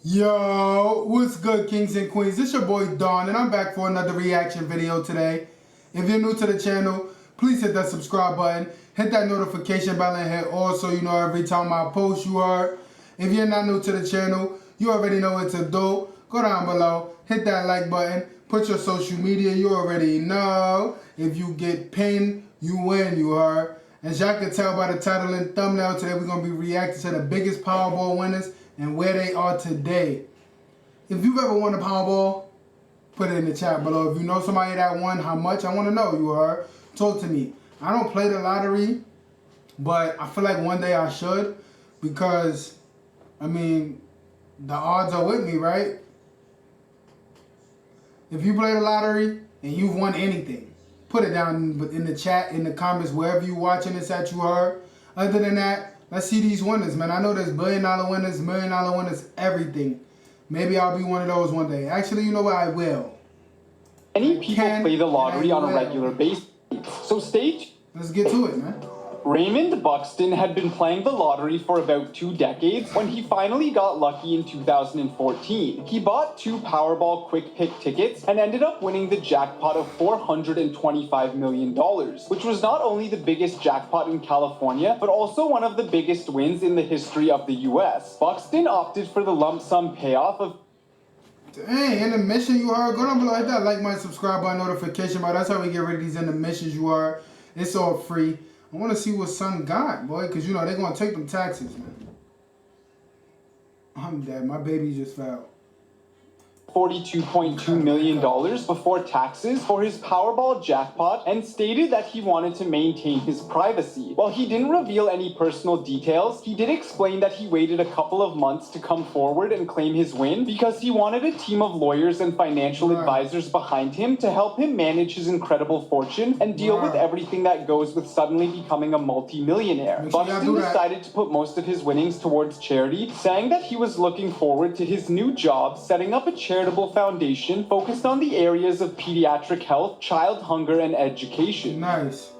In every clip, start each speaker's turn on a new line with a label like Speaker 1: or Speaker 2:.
Speaker 1: Yo, what's good, kings and queens? It's your boy Dawn, and I'm back for another reaction video today. If you're new to the channel, please hit that subscribe button, hit that notification bell, and hit all so you know every time I post, you heard. If you're not new to the channel, you already know it's a dope. Go down below, hit that like button, put your social media, you already know. If you get pinned, you win, you heard. As y'all can tell by the title and thumbnail, today we're going to be reacting to the biggest Powerball winners and where they are today. If you've ever won a Powerball, put it in the chat below. If you know somebody that won, how much, I want to know, you heard. Talk to me. I don't play the lottery, but I feel like one day I should because, I mean, the odds are with me, right? If you play the lottery and you've won anything, put it down in the chat, in the comments, wherever you're watching this at, you heard. Other than that, let's see these winners, man. I know there's $1 billion winners, $1 million winners, everything. Maybe I'll be one of those one day. Actually, you know what? I will.
Speaker 2: Many people play the lottery on a regular basis, so
Speaker 1: let's get to it, man.
Speaker 2: Raymond Buxton had been playing the lottery for about 2 decades when he finally got lucky in 2014. He bought 2 Powerball quick pick tickets and ended up winning the jackpot of $425 million, which was not only the biggest jackpot in California, but also one of the biggest wins in the history of the US. Buxton opted for the lump sum payoff of
Speaker 1: Dang, intermission, you heard. Go down below, hit that like button, subscribe button, notification button. That's how we get rid of these intermissions, you heard. It's all free. I want to see what son got, boy, because, you know, they're going to take them taxes, man. I'm dead. My baby just fell.
Speaker 2: $42.2 million before taxes for his Powerball jackpot and stated that he wanted to maintain his privacy. While he didn't reveal any personal details, he did explain that he waited a couple of months to come forward and claim his win because he wanted a team of lawyers and financial advisors behind him to help him manage his incredible fortune and deal with everything that goes with suddenly becoming a multi-millionaire. Buxton decided to put most of his winnings towards charity, saying that he was looking forward to his new job setting up a charitable foundation focused on the areas of pediatric health, child hunger, and education.
Speaker 1: Nice.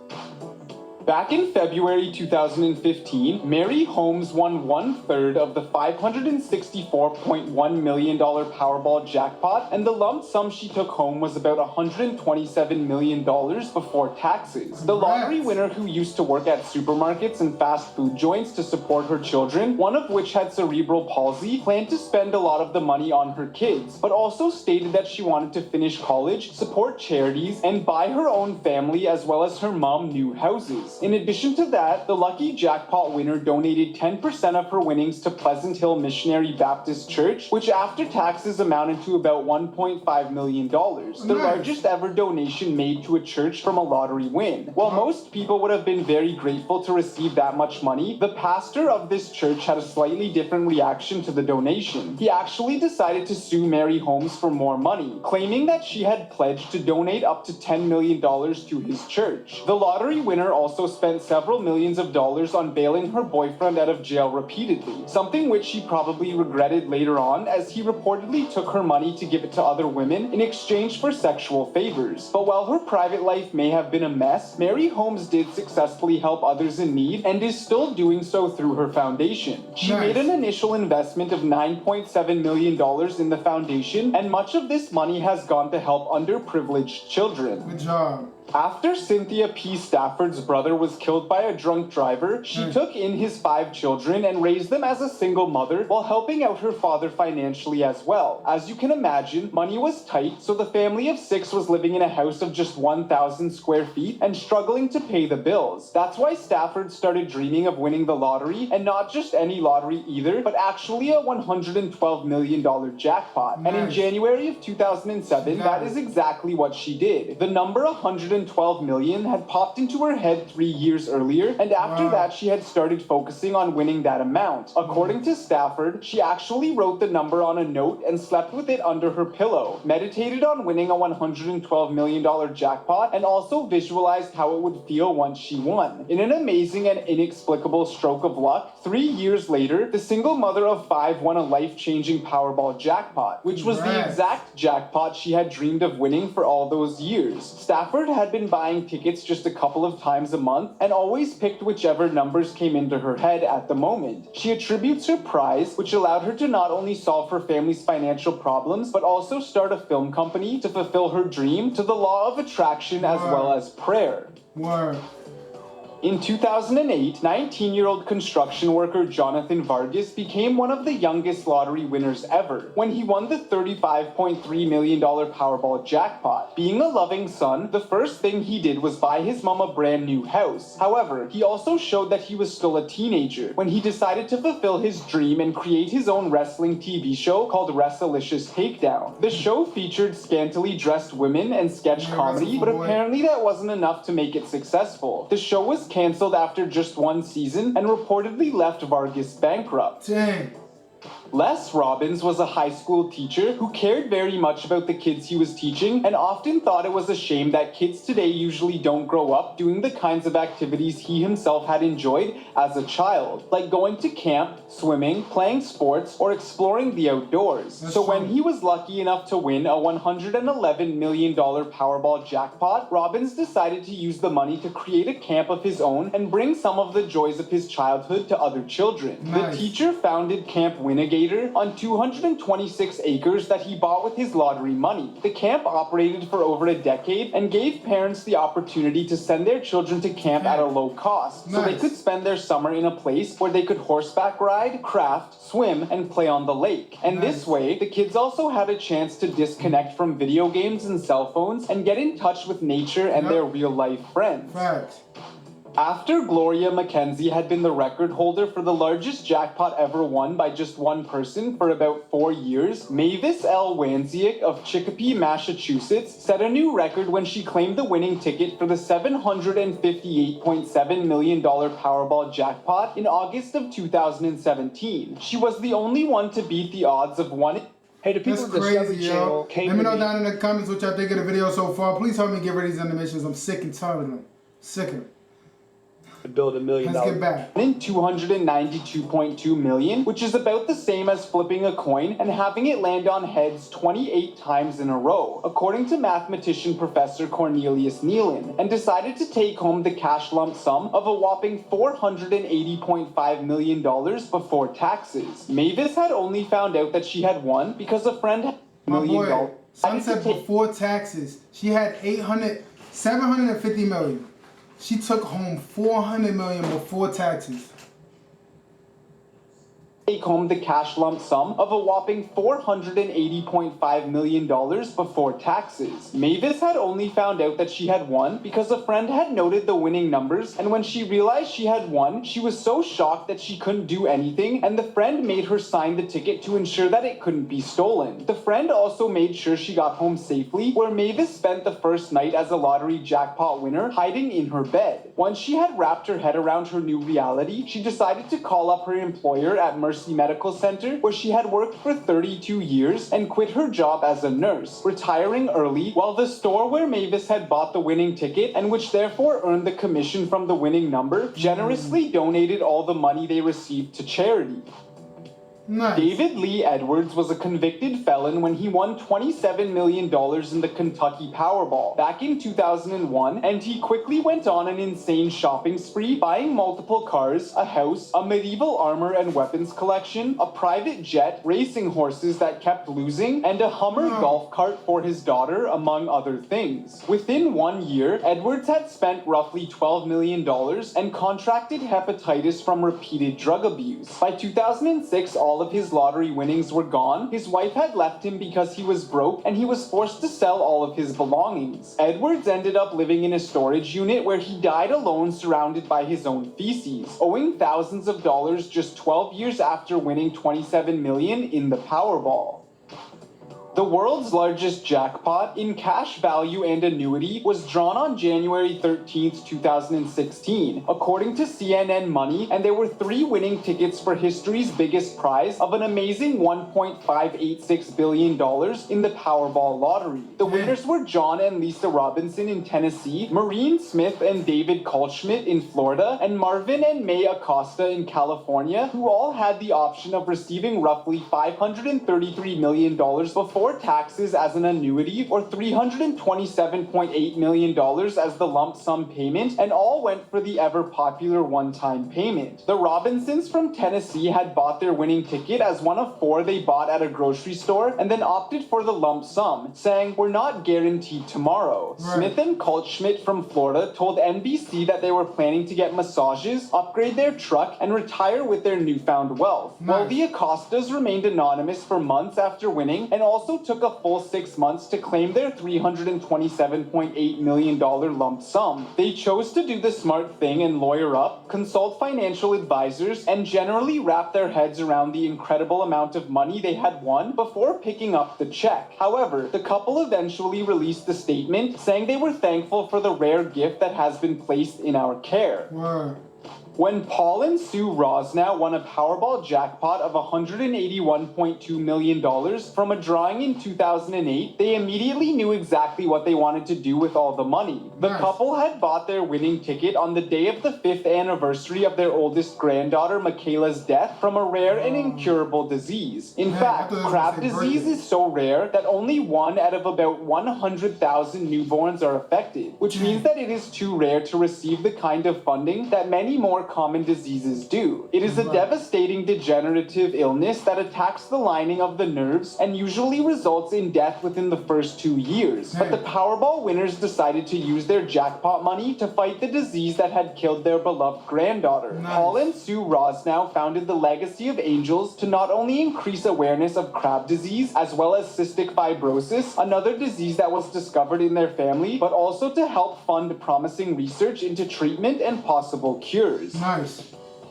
Speaker 2: Back in February 2015, Mary Holmes won 1/3 of the $564.1 million Powerball jackpot, and the lump sum she took home was about $127 million before taxes. The lottery winner, who used to work at supermarkets and fast food joints to support her children, one of which had cerebral palsy, planned to spend a lot of the money on her kids, but also stated that she wanted to finish college, support charities, and buy her own family as well as her mom new houses. In addition to that, the lucky jackpot winner donated 10% of her winnings to Pleasant Hill Missionary Baptist Church, which after taxes amounted to about $1.5 million, the largest ever donation made to a church from a lottery win. While most people would have been very grateful to receive that much money, the pastor of this church had a slightly different reaction to the donation. He actually decided to sue Mary Holmes for more money, claiming that she had pledged to donate up to $10 million to his church. The lottery winner also spent several millions of dollars on bailing her boyfriend out of jail repeatedly, something which she probably regretted later on, as he reportedly took her money to give it to other women in exchange for sexual favors. But while her private life may have been a mess, Mary Holmes did successfully help others in need and is still doing so through her foundation. She made an initial investment of $9.7 million in the foundation, and much of this money has gone to help underprivileged children.
Speaker 1: Good job.
Speaker 2: After Cynthia P. Stafford's brother was killed by a drunk driver, she took in his 5 children and raised them as a single mother while helping out her father financially as well. As you can imagine, money was tight, so the family of 6 was living in a house of just 1,000 square feet and struggling to pay the bills. That's why Stafford started dreaming of winning the lottery, and not just any lottery either, but actually a $112 million jackpot. And in January of 2007, that is exactly what she did. The number 112 million had popped into her head 3 years earlier, and after that she had started focusing on winning that amount. According to Stafford, she actually wrote the number on a note and slept with it under her pillow, meditated on winning a $112 million jackpot, and also visualized how it would feel once she won. In an amazing and inexplicable stroke of luck, 3 years later, the single mother of 5 won a life-changing Powerball jackpot, which was the exact jackpot she had dreamed of winning for all those years. Stafford had had been buying tickets just a couple of times a month and always picked whichever numbers came into her head at the moment. She attributes her prize, which allowed her to not only solve her family's financial problems, but also start a film company to fulfill her dream, to the law of attraction as well as prayer.
Speaker 1: Word.
Speaker 2: In 2008, 19-year-old construction worker Jonathan Vargas became one of the youngest lottery winners ever when he won the $35.3 million Powerball jackpot. Being a loving son, the first thing he did was buy his mom a brand new house. However, he also showed that he was still a teenager when he decided to fulfill his dream and create his own wrestling TV show called Wrestlicious Takedown. The show featured scantily dressed women and sketch comedy, but apparently that wasn't enough to make it successful. The show was canceled after just one season and reportedly left Vargas bankrupt.
Speaker 1: Dang.
Speaker 2: Les Robbins was a high school teacher who cared very much about the kids he was teaching and often thought it was a shame that kids today usually don't grow up doing the kinds of activities he himself had enjoyed as a child, like going to camp, swimming, playing sports, or exploring the outdoors. So when he was lucky enough to win a $111 million Powerball jackpot, Robbins decided to use the money to create a camp of his own and bring some of the joys of his childhood to other children.
Speaker 1: Nice.
Speaker 2: The teacher founded Camp Winnegator on 226 acres that he bought with his lottery money. The camp operated for over a decade and gave parents the opportunity to send their children to camp at a low cost, so they could spend their summer in a place where they could horseback ride, craft, swim, and play on the lake. And this way, the kids also had a chance to disconnect from video games and cell phones and get in touch with nature and their real-life friends.
Speaker 1: Facts.
Speaker 2: After Gloria Mackenzie had been the record holder for the largest jackpot ever won by just one person for about 4 years, Mavis L. Wanziak of Chicopee, Massachusetts, set a new record when she claimed the winning ticket for the $758.7 million Powerball jackpot in August of 2017. She was the only one to beat the odds of one.
Speaker 3: Hey, the people
Speaker 1: That's
Speaker 3: of the
Speaker 1: crazy,
Speaker 3: Discovery Channel
Speaker 1: yo.
Speaker 3: came
Speaker 1: Let me
Speaker 3: to
Speaker 1: know
Speaker 3: me.
Speaker 1: down in the comments what y'all think of the video so far. Please help me get rid of these animations. I'm sick and tired of them. Sick of them.
Speaker 3: To build $1 million.
Speaker 1: Let's get back.
Speaker 2: In $292.2 million, which is about the same as flipping a coin and having it land on heads 28 times in a row, according to mathematician Professor Cornelius Nealon, and decided to take home the cash lump sum of a whopping $480.5 million before taxes. Mavis had only found out that she had won because a friend had
Speaker 1: My
Speaker 2: $1 million.
Speaker 1: boy, son said before taxes, she had 750 million. She took home 400 million before taxes.
Speaker 2: Take home the cash lump sum of a whopping $480.5 million before taxes. Mavis had only found out that she had won because a friend had noted the winning numbers, and when she realized she had won, she was so shocked that she couldn't do anything, and the friend made her sign the ticket to ensure that it couldn't be stolen. The friend also made sure she got home safely, where Mavis spent the first night as a lottery jackpot winner hiding in her bed. Once she had wrapped her head around her new reality, she decided to call up her employer at Mercy Medical Center, where she had worked for 32 years, and quit her job as a nurse, retiring early, while the store where Mavis had bought the winning ticket, and which therefore earned the commission from the winning number, generously donated all the money they received to charity.
Speaker 1: Nice.
Speaker 2: David Lee Edwards was a convicted felon when he won $27 million in the Kentucky Powerball back in 2001, and he quickly went on an insane shopping spree, buying multiple cars, a house, a medieval armor and weapons collection, a private jet, racing horses that kept losing, and a Hummer golf cart for his daughter, among other things. Within 1 year, Edwards had spent roughly $12 million and contracted hepatitis from repeated drug abuse. By 2006, all of his lottery winnings were gone. His wife had left him because he was broke, and he was forced to sell all of his belongings. Edwards ended up living in a storage unit where he died alone, surrounded by his own feces, owing thousands of dollars just 12 years after winning $27 million in the Powerball. The world's largest jackpot in cash value and annuity was drawn on January 13, 2016, according to CNN Money, and there were 3 winning tickets for history's biggest prize of an amazing $1.586 billion in the Powerball lottery. The winners were John and Lisa Robinson in Tennessee, Maureen Smith and David Kalschmidt in Florida, and Marvin and May Acosta in California, who all had the option of receiving roughly $533 million before before taxes as an annuity, or $327.8 million as the lump sum payment, and all went for the ever-popular one-time payment. The Robinsons from Tennessee had bought their winning ticket as one of 4 they bought at a grocery store, and then opted for the lump sum, saying, "We're not guaranteed tomorrow."
Speaker 1: Right.
Speaker 2: Smith and Kaltschmidt from Florida told NBC that they were planning to get massages, upgrade their truck, and retire with their newfound wealth.
Speaker 1: Nice.
Speaker 2: While the Acostas remained anonymous for months after winning, and also took a full 6 months to claim their $327.8 million lump sum, they chose to do the smart thing and lawyer up, consult financial advisors, and generally wrap their heads around the incredible amount of money they had won before picking up the check. However, the couple eventually released a statement saying they were thankful for the rare gift that has been placed in our care.
Speaker 1: Word.
Speaker 2: When Paul and Sue Rosnow won a Powerball jackpot of $181.2 million from a drawing in 2008, they immediately knew exactly what they wanted to do with all the money. The
Speaker 1: Nice.
Speaker 2: couple had bought their winning ticket on the day of the 5th anniversary of their oldest granddaughter, Michaela's death from a rare and incurable disease. In
Speaker 1: Man, I
Speaker 2: fact,
Speaker 1: thought it was
Speaker 2: crab
Speaker 1: gonna say
Speaker 2: disease
Speaker 1: birthday.
Speaker 2: is so rare that only 1 out of about 100,000 newborns are affected, which means that it is too rare to receive the kind of funding that many more common diseases do. It is a
Speaker 1: Right.
Speaker 2: devastating degenerative illness that attacks the lining of the nerves and usually results in death within the first 2 years. But the Powerball winners decided to use their jackpot money to fight the disease that had killed their beloved granddaughter.
Speaker 1: Nice.
Speaker 2: Paul and Sue Rosnow founded the Legacy of Angels to not only increase awareness of crab disease as well as cystic fibrosis, another disease that was discovered in their family, but also to help fund promising research into treatment and possible cures.
Speaker 1: Nice.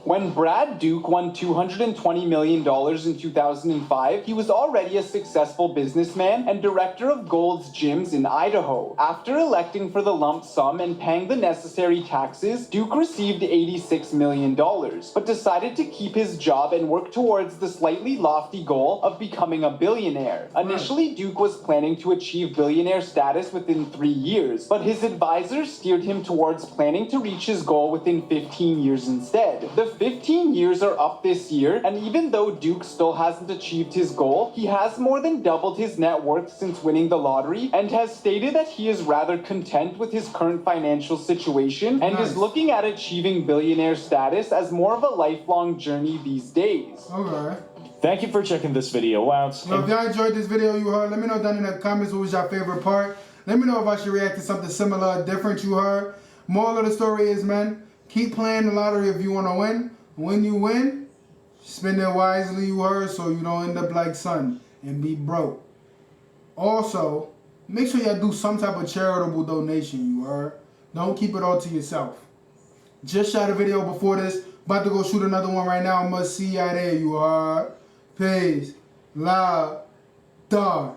Speaker 2: When Brad Duke won $220 million in 2005, he was already a successful businessman and director of Gold's Gyms in Idaho. After electing for the lump sum and paying the necessary taxes, Duke received $86 million, but decided to keep his job and work towards the slightly lofty goal of becoming a billionaire. Initially, Duke was planning to achieve billionaire status within 3 years, but his advisors steered him towards planning to reach his goal within 15 years instead. The 15 years are up this year, and even though Duke still hasn't achieved his goal, he has more than doubled his net worth since winning the lottery, and has stated that he is rather content with his current financial situation and is looking at achieving billionaire status as more of a lifelong journey these days.
Speaker 1: Okay.
Speaker 4: Thank you for checking this video out.
Speaker 1: So if y'all enjoyed this video you heard, let me know down in the comments what was your favorite part. Let me know if I should react to something similar or different you heard. Moral of the story is, man, keep playing the lottery if you want to win. When you win, spend it wisely, you heard, so you don't end up like son and be broke. Also, make sure y'all do some type of charitable donation, you heard. Don't keep it all to yourself. Just shot a video before this. About to go shoot another one right now. Must see y'all there, you heard. Peace. Love. Dog.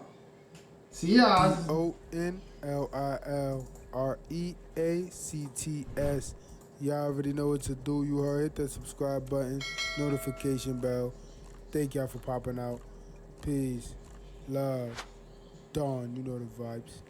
Speaker 1: See y'all. ONLILREACTS. Y'all already know what to do. You heard. Hit that subscribe button, notification bell. Thank y'all for popping out. Peace, love, dawn. You know the vibes.